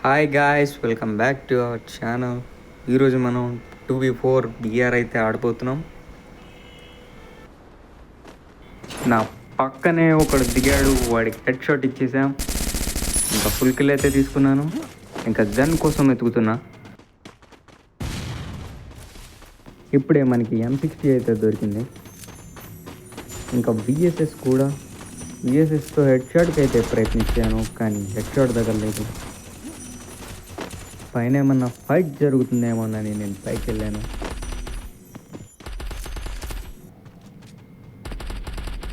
Hi guys, welcome back to our channel. ఈరోజు మనం 2v4 BR అయితే ఆడిపోతున్నాం. నా పక్కనే ఒకడు దిగాడు, వాడికి హెడ్ షాట్ ఇచ్చేసాం. ఇంకా ఫుల్ కిల్ అయితే తీసుకున్నాను. ఇంకా గన్ కోసం వెతుకుతున్నా. ఇప్పుడే మనకి M60 అయితే దొరికింది. ఇంకా విఎస్ఎస్తో హెడ్ షాట్కి అయితే ప్రయత్నించాను, కానీ హెడ్ షాట్ తగలలేదు. పైన ఏమన్నా ఫైట్ జరుగుతుందేమోనని నేను పైకి వెళ్ళాను.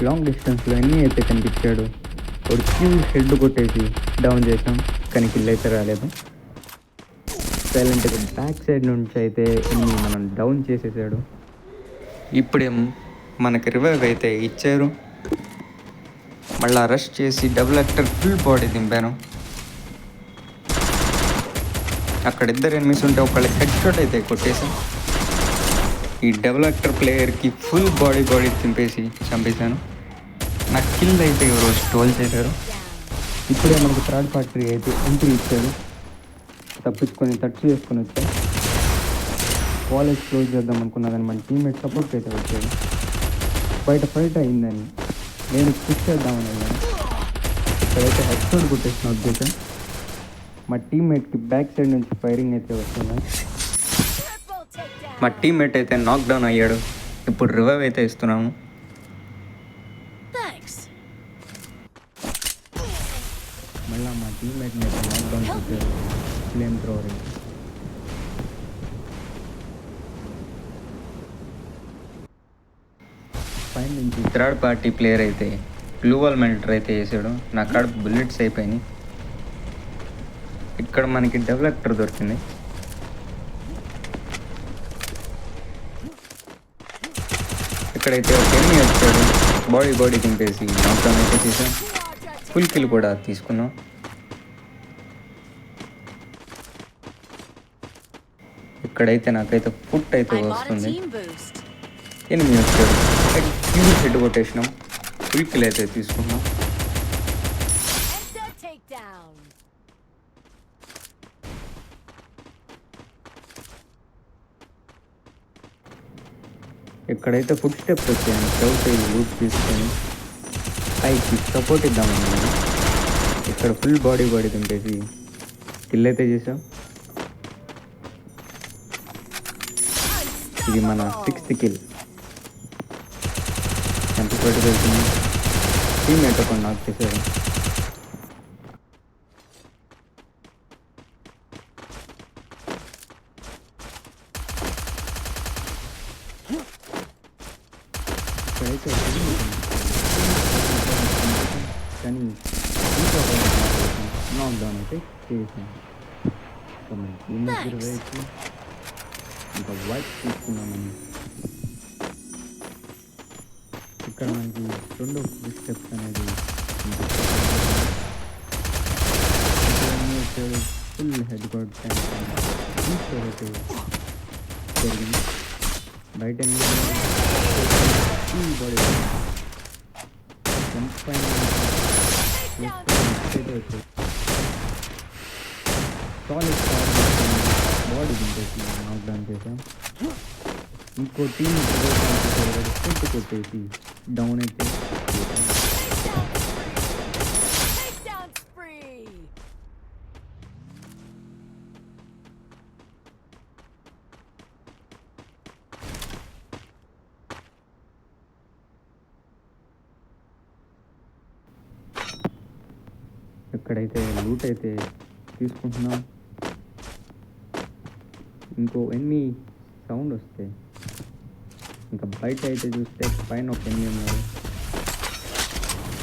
లాంగ్ డిస్టెన్స్లో ఎన్ని అయితే కనిపించాడు. ఒక క్యూల్ హెడ్ కొట్టేసి డౌన్ చేసాం, కానీ కిల్ అయితే రాలేదు. సైలెంట్గా బ్యాక్ సైడ్ నుంచి అయితే ఎన్ని మనం డౌన్ చేసేసాడు. ఇప్పుడేం మనకి రివైవ్ అయితే ఇచ్చారు. మళ్ళీ రష్ చేసి డబుల్ యాక్టర్ ఫుల్ బాడీ దింపాను. అక్కడ ఇద్దరు ఎనిమిస్ ఉంటే ఒకళ్ళకి హెడ్ షాట్ అయితే కొట్టేసాం. ఈ డబుల్ యాక్టర్ ప్లేయర్కి ఫుల్ బాడీ తింపేసి చంపేశాను. నా కిల్ అయితే ఎవరో స్టోల్ చేశారు. ఇప్పుడే మనకు థర్డ్ పార్టీ అయితే ఎంట్రీ ఇచ్చాడు. తప్పించుకొని టచ్ చేసుకొని వచ్చాను. కాలేజ్ క్లోజ్ చేద్దాం అనుకున్నా కానీ మన టీమ్మేట్ సపోర్ట్ అయితే వచ్చాడు. బయట ఫైట్ అయిందని నేను పుష్ చేద్దామని వెళ్ళాను. ఇక్కడైతే హెడ్ షాట్ కొట్టేసిన ఉద్దేశం. మా టీమ్మేట్కి బ్యాక్ సైడ్ నుంచి ఫైరింగ్ అయితే వస్తున్నాయి. మా టీమ్మేట్ అయితే నాక్ డౌన్ అయ్యాడు. ఇప్పుడు రివైవ్ అయితే ఇస్తున్నాము. మళ్ళీ మా టీమ్మేట్ని అయితే నాక్ డౌన్ చేశారు. ఫ్లేమ్ థ్రోవర్ పైన నుంచి థర్డ్ పార్టీ ప్లేయర్ అయితే బ్లూ వాల్ మెల్టర్ అయితే వేసాడు. నా కాడ బుల్లెట్స్ అయిపోయినాయి. ఇక్కడ మనకి డెవలప్టర్ దొరికింది. ఇక్కడైతే ఒక ఎనిమి వచ్చాడు. బాడీ తింపేసి నాక్డౌన్ అయితే చేసాం. ఫుల్ కిల్ కూడా తీసుకున్నాం. ఇక్కడైతే నాకైతే ఫుట్ అయితే వస్తుంది. ఎనిమి వచ్చాడు. హెడ్ కొట్టేసినాం. ఫుల్ కిల్ అయితే తీసుకున్నాం. ఇక్కడైతే ఫుడ్ స్టెప్స్ వచ్చాను. చౌట్ లూట్ తీసుకొని పైకి సపోర్ట్ ఇద్దామని ఇక్కడ ఫుల్ బాడీ తింపేసి కిల్ అయితే చేసాం. ఇది మన 6th కిల్. ఎంత పట్టి వెళ్తుంది. టీమ్మేట్ ఒక నాక్ చేశారు. ఇక్కడైతే కానీ నాక్ డౌన్ అయితే చేసాం. ఇంకా వైట్ తీసుకున్నామని ఇక్కడ మనకి రెండో ఫుడ్ స్టెప్స్ అనేది ఫుల్ హెడ్ కొట్ అయితే జరిగింది. బయట బాడీ బాడీ తింటేసి నాక్డౌన్ చేసాం. ఇంకో టీం ఫుడ్ కొట్టేసి డౌన్ అయితే ఇక్కడైతే లూట్ అయితే తీసుకుంటున్నాం. ఇంకో ఎన్ని సౌండ్ వస్తే ఇంకా బయట అయితే చూస్తే పైన ఒక ఎన్ని ఉన్నారు.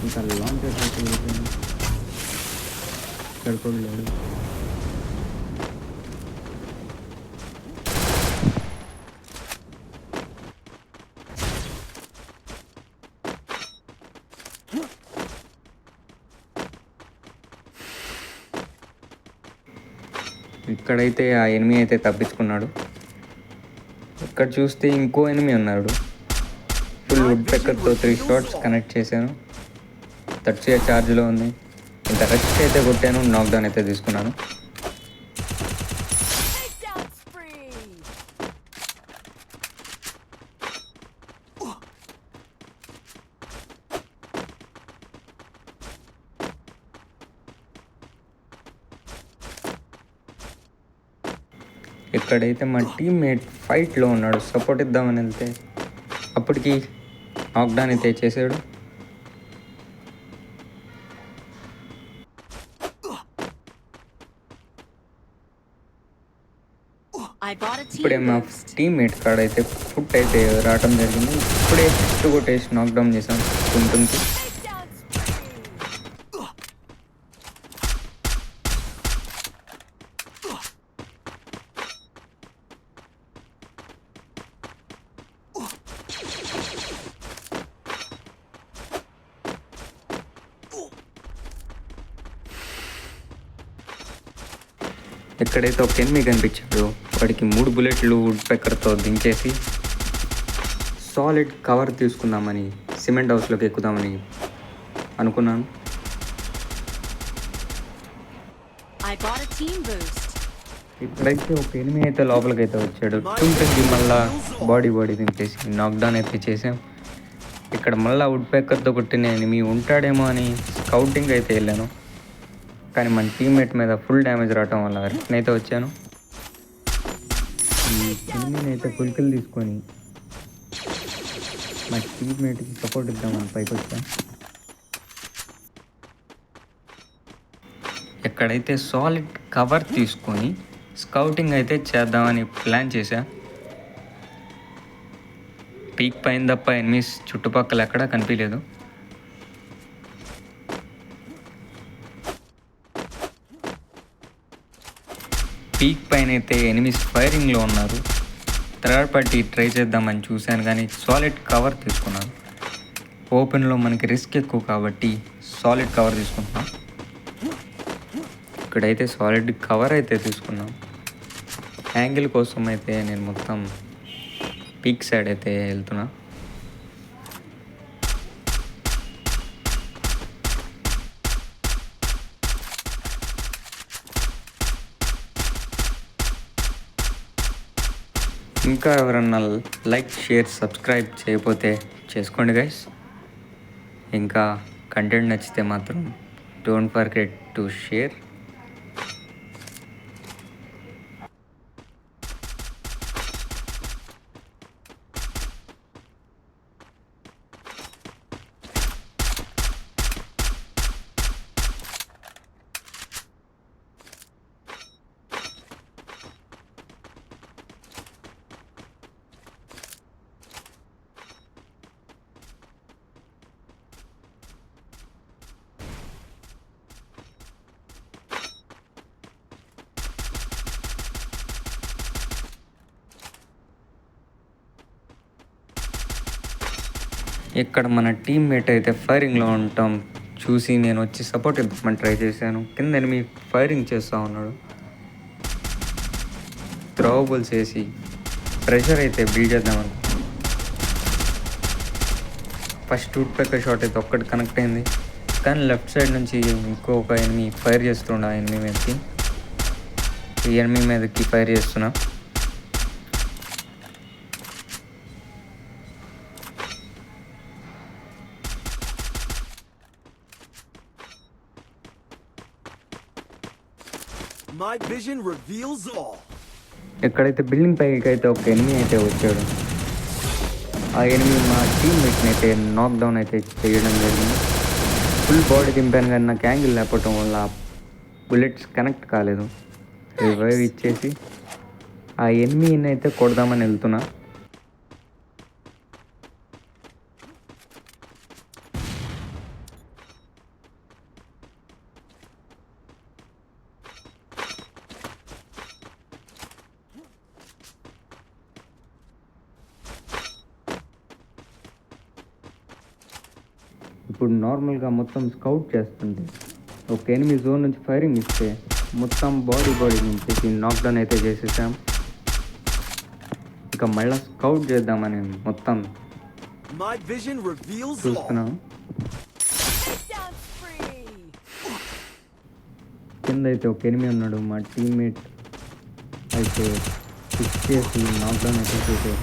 ఇంకా లాంచర్ అయితే సరిపోలేదు. ఇక్కడైతే ఆ ఎనిమి అయితే తప్పించుకున్నాడు. ఇక్కడ చూస్తే ఇంకో ఎనిమి ఉన్నాడు. ఫుల్ వుడ్ పెక్కర్తో 3 షాట్స్ కనెక్ట్ చేశాను. 30 ఛార్జ్లో ఉంది. ఇంకా రష్ అయితే కొట్టాను. నాక్డౌన్ అయితే తీసుకున్నాను. ఇక్కడైతే మా టీమ్మేట్ ఫైట్లో ఉన్నాడు, సపోర్ట్ ఇద్దామని వెళ్తే అప్పటికి నాక్డౌన్ అయితే చేసాడు. ఇప్పుడే మా టీమ్మేట్ కాడైతే ఫుట్ అయితే రావటం జరిగింది. ఇప్పుడే ఫస్ట్ కొట్టేసి నాక్డౌన్ చేసాం కుంటుంకి. ఎక్కడైతే ఒక ఎనిమి కనిపించాడో వాడికి 3 బుల్లెట్లు వుడ్ పెక్కర్తో దించేసి సాలిడ్ కవర్ తీసుకుందామని సిమెంట్ హౌస్లోకి ఎక్కుదామని అనుకున్నాను. ఇక్కడైతే ఒక ఎనిమి అయితే లోపలికి అయితే వచ్చాడు. టుంటుంది మళ్ళా బాడీ దింపేసి నాక్డౌన్ అయితే చేసాం. ఇక్కడ మళ్ళీ వుడ్ పెక్కర్తో కొట్టిన ఎనిమి ఉంటాడేమో అని స్కౌటింగ్ అయితే వెళ్ళాను, కానీ మన టీమ్మేట్ మీద ఫుల్ డ్యామేజ్ రావటం వల్ల రిటర్న్ అయితే వచ్చాను. ఈ ఎనిమిని అయితే ఫుల్ కిల్ తీసుకొని మా టీమ్మేట్కి సపోర్ట్ ఇద్దామని పైకి వచ్చాను. ఎక్కడైతే సాలిడ్ కవర్ తీసుకొని స్కౌటింగ్ అయితే చేద్దామని ప్లాన్ చేశా. పీక్ పైన తప్ప ఎనిమిస్ చుట్టుపక్కల ఎక్కడా కనిపించలేదు. పీక్ పైన అయితే ఎనిమిస్ ఫైరింగ్లో ఉన్నారు. థర్డ్ పార్టీ ట్రై చేద్దామని చూశాను, కానీ సాలిడ్ కవర్ తీసుకున్నాను. ఓపెన్లో మనకి రిస్క్ ఎక్కువ కాబట్టి సాలిడ్ కవర్ తీసుకుంటున్నాం. ఇక్కడైతే సాలిడ్ కవర్ అయితే తీసుకున్నాం. యాంగిల్ కోసం అయితే నేను మొత్తం పీక్ సైడ్ అయితే వెళ్తున్నా. ఇంకా ఎవరన్నా లైక్, షేర్, సబ్స్క్రైబ్ చేయకపోతే చేసుకోండి గైస్. ఇంకా కంటెంట్ నచ్చితే మాత్రం డోంట్ ఫర్గెట్ టు షేర్. ఇక్కడ మన టీమ్మేట్ అయితే ఫైరింగ్లో ఉండటం చూసి నేను వచ్చి సపోర్ట్ ఇద్దామని ట్రై చేశాను. కింద ఎనిమి ఫైరింగ్ చేస్తూ ఉన్నాడు. థ్రోబుల్స్ వేసి ప్రెషర్ అయితే బిల్డ్ చేద్దామని ఫస్ట్ వుడ్ పెక్కర్ షాట్ అయితే ఒక్కటి కనెక్ట్ అయింది, కానీ లెఫ్ట్ సైడ్ నుంచి ఇంకొక ఎనిమి ఫైర్ చేస్తుండ ఆ ఎనిమి మీదకి. ఈ ఎనిమి మీదకి ఫైర్ చేస్తున్నా. ఎక్కడైతే బిల్డింగ్ పైకి అయితే ఒక ఎనిమి అయితే వచ్చాడు. ఆ ఎనిమి మా టీమ్మేట్ని అయితే నాక్డౌన్ అయితే చేయడం జరిగింది. ఫుల్ బాడీ దింపాను, కానీ నాకు యాంగిల్ లేకపోవటం వల్ల బుల్లెట్స్ కనెక్ట్ కాలేదు. రివైవ్ ఇచ్చేసి ఆ ఎనిమిని అయితే కొడదామని వెళ్తున్నా. ఇప్పుడు నార్మల్గా మొత్తం స్కౌట్ చేస్తుంది. ఒక ఎనిమి జోన్ నుంచి ఫైరింగ్ ఇస్తే మొత్తం బాడీ నుంచి నాక్డౌన్ అయితే చేసేసాం. ఇక మళ్ళీ స్కౌట్ చేద్దామని మొత్తం చూస్తున్నాం. కింద అయితే ఒక ఎనిమి ఉన్నాడు. మా టీమ్మేట్ అయితే ఫిక్స్ చేసి నాక్డౌన్ అయితే చేశారు.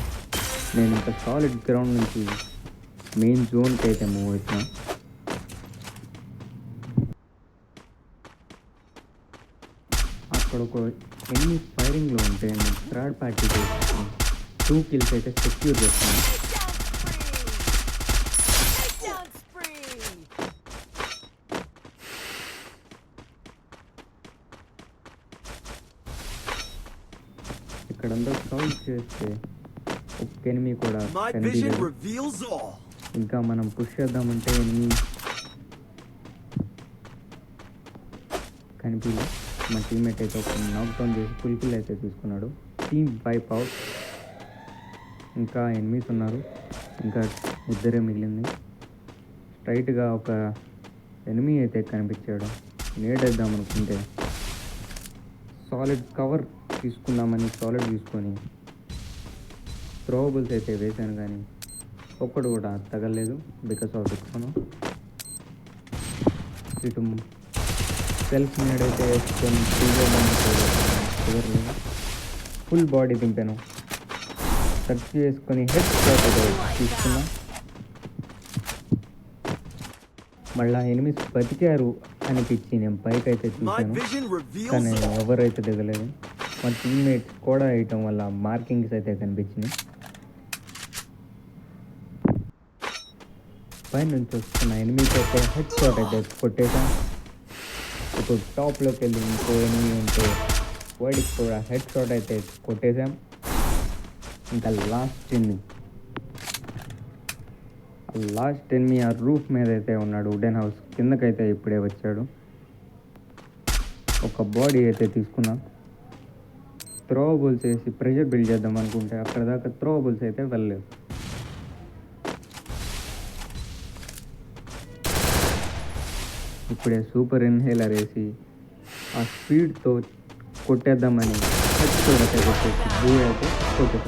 నేను ఇంకా సాలిడ్ గ్రౌండ్ నుంచి మెయిన్ జోన్కి అయితే మూవ్ అవుతున్నాం. అక్కడ ఒక ఎన్ని ఫైరింగ్లో ఉంటే నేను థర్డ్ పార్టీ చేసి 2 కిల్స్ అయితే సెక్యూర్ చేస్తాను. ఇక్కడంతా సౌండ్ చేస్తే ఒక్క ఎనిమి కూడా కనిపించలేదు. ఇంకా మనం పుష్ చేద్దామంటే ఎనిమి కనిపించలేదు. మా టీమ్మేట్ అయితే ఒక నాక్డౌన్ చేసి ఫుల్ కిల్ అయితే తీసుకున్నాడు. Team wipe out. ఇంకా ఎనిమిస్ ఉన్నారు, ఇంకా ఇద్దరే మిగిలింది. స్ట్రైట్గా ఒక ఎనిమి అయితే కనిపించాడు. నేడేద్దాం అనుకుంటే సాలిడ్ కవర్ తీసుకుందామని సాలిడ్ తీసుకొని థ్రోబుల్స్ అయితే వేశాను, కానీ ఒక్కడు కూడా తగలేదు బికాస్ ఆఫ్ దిక్కును. ఇటు సెల్ఫ్ నేడ్ అయితే వేసుకొని కుదరలేదు. ఫుల్ బాడీ దింపాను, టచ్ చేసుకొని హెడ్ షాట్ అయితే తీసుకున్నా. మళ్ళీ ఎనిమిస్ బతికారు అనిపించి నేను పైకి అయితే చూశాను, కానీ ఎవరైతే దిగలేదు. మా టీమ్మేట్స్ కూడా వేయటం వల్ల మార్కింగ్స్ అయితే కనిపించినాయి. పై నుంచి వస్తున్న ఎనిమిస్ అయితే హెడ్ షాట్ అయితే కొట్టేసాం. ఇప్పుడు టాప్లోకి వెళ్ళి ఇంకో ఎనిమి ఉంటే వాడికి కూడా హెడ్ షాట్ అయితే కొట్టేసాం. ఇంకా లాస్ట్ ఎనిమి ఆ రూఫ్ మీద అయితే ఉన్నాడు. వుడెన్ హౌస్ కిందకైతే ఇప్పుడే వచ్చాడు. ఒక బాడీ అయితే తీసుకున్నాం. థ్రోబుల్స్ వేసి ప్రెషర్ బిల్డ్ చేద్దాం అనుకుంటే అక్కడ దాకా థ్రోబుల్స్ అయితే వెళ్ళలేదు. ఇప్పుడే సూపర్ ఇన్హేలర్ వేసి ఆ స్పీడ్తో కొట్టేద్దామని హెడ్ షాట్ అయితే కొట్టేసి అయితే కొట్టేసి